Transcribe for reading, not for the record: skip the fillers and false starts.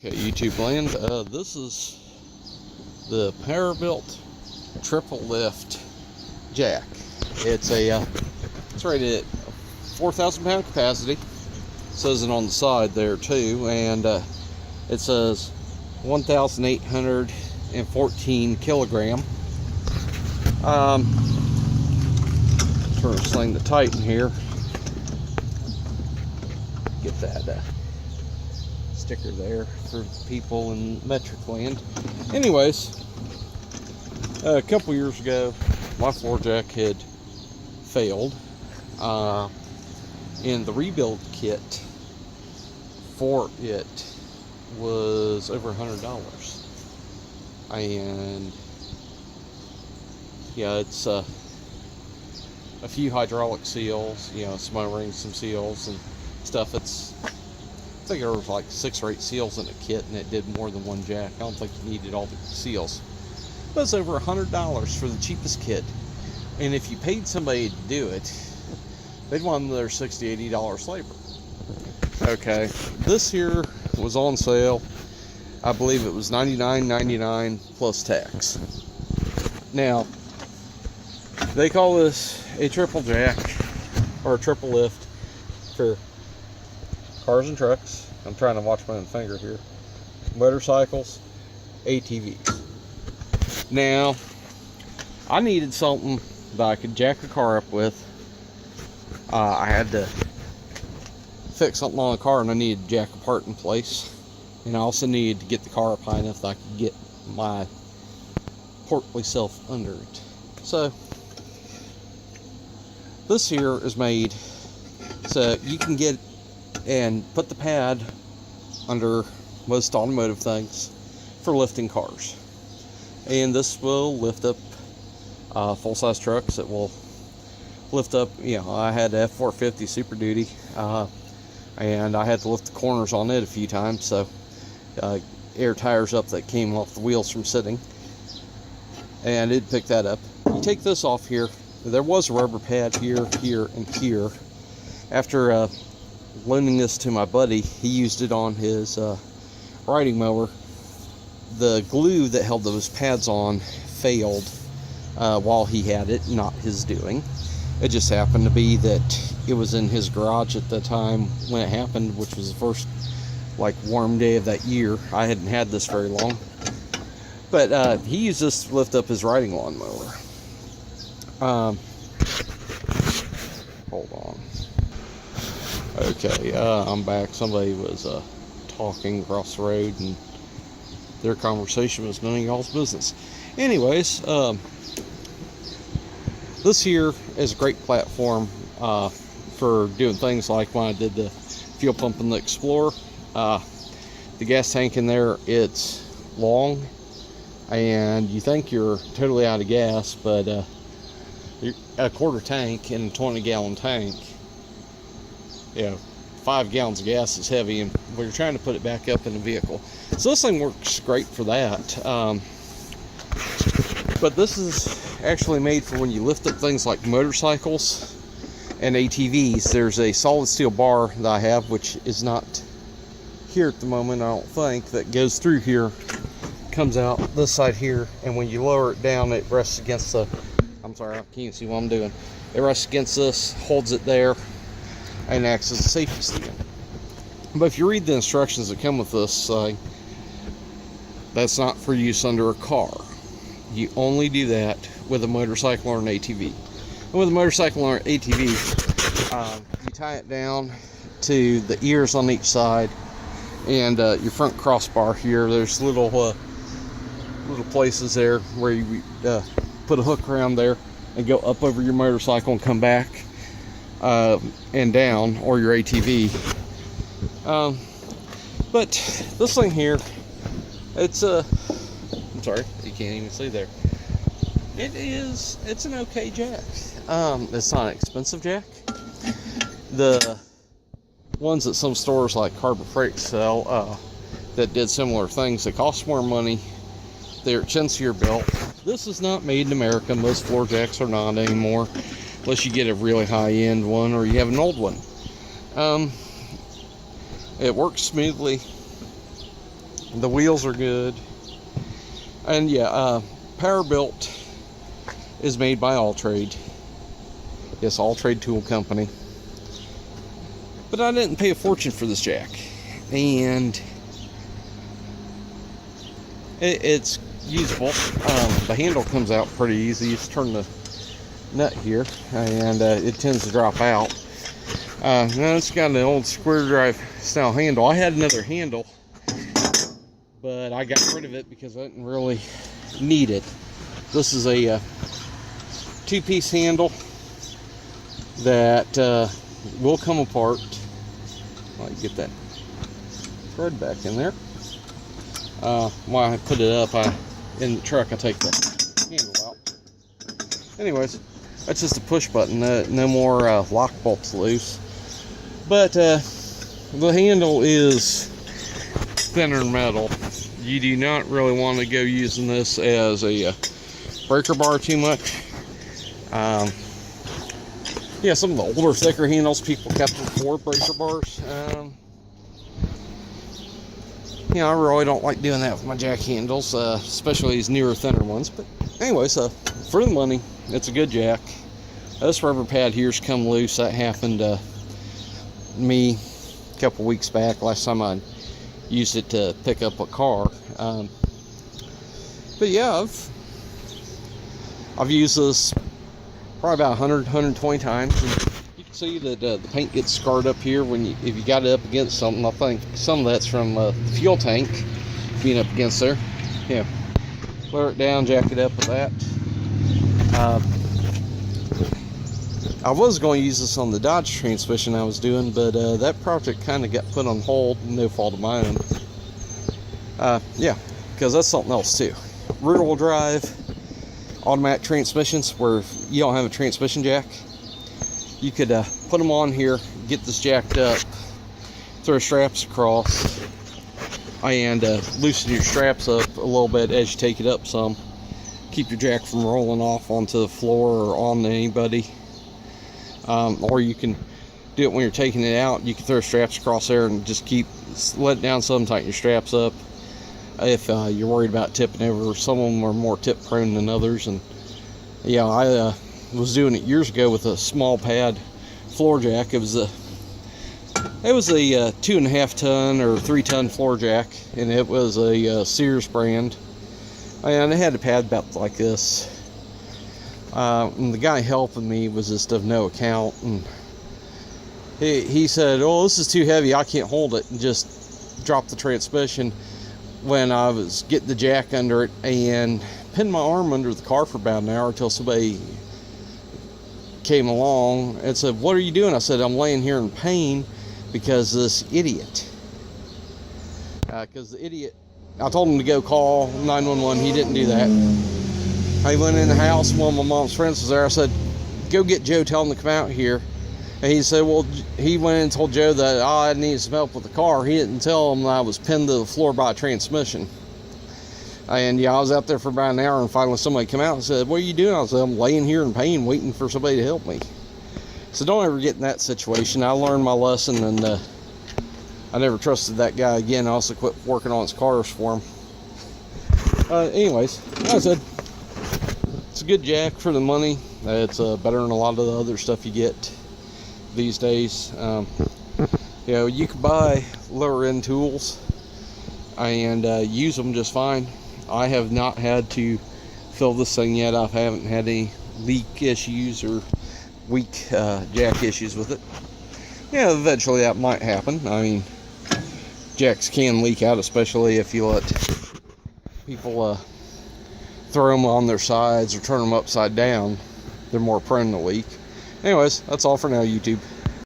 Okay, YouTube land, this is the Powerbuilt Triple Lift jack. It's rated at 4,000 pound capacity. It says it on the side there too, and it says 1,814 kilogram. Turn this thing to tighten here. Get that sticker there for people in metric land. Anyways, a couple years ago my floor jack had failed, and the rebuild kit for it was over $100, and yeah, it's a few hydraulic seals, some O-rings, some seals and stuff. I think there was like 6 or 8 seals in the kit, and it did more than one jack. I don't think you needed all the seals. But it's over $100 for the cheapest kit. And if you paid somebody to do it, they'd want another $60, $80 labor. Okay, this here was on sale. I believe it was $99.99 plus tax. Now, they call this a triple jack or a triple lift for cars and trucks. I'm trying to watch my own finger here. Motorcycles, ATVs. Now, I needed something that I could jack the car up with. I had to fix something on the car, and I needed to jack a part in place. And I also needed to get the car up high enough that I could get my portly self under it. So, this here is made so you can get and put the pad under most automotive things for lifting cars, and this will lift up full-size trucks. It will lift up, I had F450 Super Duty, and I had to lift the corners on it a few times, so air tires up that came off the wheels from sitting, and it picked that up. You take this off here. There was a rubber pad here, here, and here. After loaning this to my buddy, he used it on his riding mower. The glue that held those pads on failed while he had it, not his doing. It just happened to be that it was in his garage at the time when it happened, which was the first warm day of that year. I hadn't had this very long, but he used this to lift up his riding lawnmower. Hold on. Okay, I'm back. Somebody was talking across the road, and their conversation was none of y'all's business. Anyways, this here is a great platform for doing things like when I did the fuel pump in the Explorer. The gas tank in there, it's long, and you think you're totally out of gas, but a quarter tank in a 20-gallon tank, 5 gallons of gas is heavy, and when you're trying to put it back up in the vehicle. So this thing works great for that. But this is actually made for when you lift up things like motorcycles and ATVs. There's a solid steel bar that I have, which is not here at the moment, I don't think, that goes through here, comes out this side here, and when you lower it down, it rests against the, I'm sorry, I can't see what I'm doing. It rests against this, holds it there, and acts as a safety stand. But if you read the instructions that come with this, that's not for use under a car. You only do that with a motorcycle or an ATV. And with a motorcycle or an ATV, you tie it down to the ears on each side, and your front crossbar here. There's little places there where you put a hook around there and go up over your motorcycle and come back and down, or your ATV. But this thing here, it's I'm sorry, you can't even see there. It's an okay jack. It's not an expensive jack. The ones that some stores like Harbor Freight sell that did similar things, they cost more money. They're chintzier built. This is not made in America. Most floor jacks are not anymore, unless you get a really high-end one or you have an old one. It works smoothly. The wheels are good. And yeah, Powerbuilt is made by All Trade. Yes, All Trade Tool Company. But I didn't pay a fortune for this jack. And it's usable. The handle comes out pretty easy. You just turn the nut here, and it tends to drop out. Now it's got an old square drive style handle. I had another handle, but I got rid of it because I didn't really need it. This is a two-piece handle that will come apart. I'll get that thread back in there. While I put it up, in the truck, I take the handle out. Anyways, that's just a push button. No more lock bolts loose. But the handle is thinner metal. You do not really want to go using this as a breaker bar too much. Yeah, some of the older, thicker handles people kept them for breaker bars. You know, I really don't like doing that with my jack handles, especially these newer, thinner ones. But anyways, for the money, it's a good jack. This rubber pad here's come loose. That happened to me a couple weeks back. Last time I used it to pick up a car. But yeah, I've used this probably about 100, 120 times. And you can see that the paint gets scarred up here if you got it up against something. I think some of that's from the fuel tank being up against there. Yeah, lower it down, jack it up with that. I was going to use this on the Dodge transmission I was doing, but that project kind of got put on hold, no fault of my own. Yeah, because that's something else too. Rear-wheel drive, automatic transmissions where you don't have a transmission jack. You could put them on here, get this jacked up, throw straps across, and loosen your straps up a little bit as you take it up some. Keep your jack from rolling off onto the floor or on anybody. Or you can do it when you're taking it out. You can throw straps across there and just let it down some, tighten your straps up. If you're worried about tipping over, some of them are more tip prone than others. And yeah, I was doing it years ago with a small pad floor jack. It was a 2.5 ton or 3 ton floor jack, and it was a Sears brand, and it had a pad about like this. And the guy helping me was just of no account, and he said, "Oh, this is too heavy, I can't hold it," and just dropped the transmission when I was getting the jack under it, and pinned my arm under the car for about an hour until somebody came along and said, "What are you doing?" I said, "I'm laying here in pain because this idiot." Because the idiot, I told him to go call 911. He didn't do that. I went in the house. One of my mom's friends was there. I said, "Go get Joe. Tell him to come out here." And he said, well, he went in and told Joe that I needed some help with the car. He didn't tell him that I was pinned to the floor by a transmission. And yeah, I was out there for about an hour, and finally somebody came out and said, "What are you doing?" I said, "I'm laying here in pain waiting for somebody to help me." So don't ever get in that situation. I learned my lesson, and I never trusted that guy again. I also quit working on his cars for him. Anyways, like I said, it's a good jack for the money. It's better than a lot of the other stuff you get these days. You know, you can buy lower end tools and use them just fine. I have not had to fill this thing yet. I haven't had any leak issues or weak jack issues with it. Yeah, eventually that might happen. I mean, jacks can leak out, especially if you let people throw them on their sides or turn them upside down. They're more prone to leak. Anyways, that's all for now, YouTube.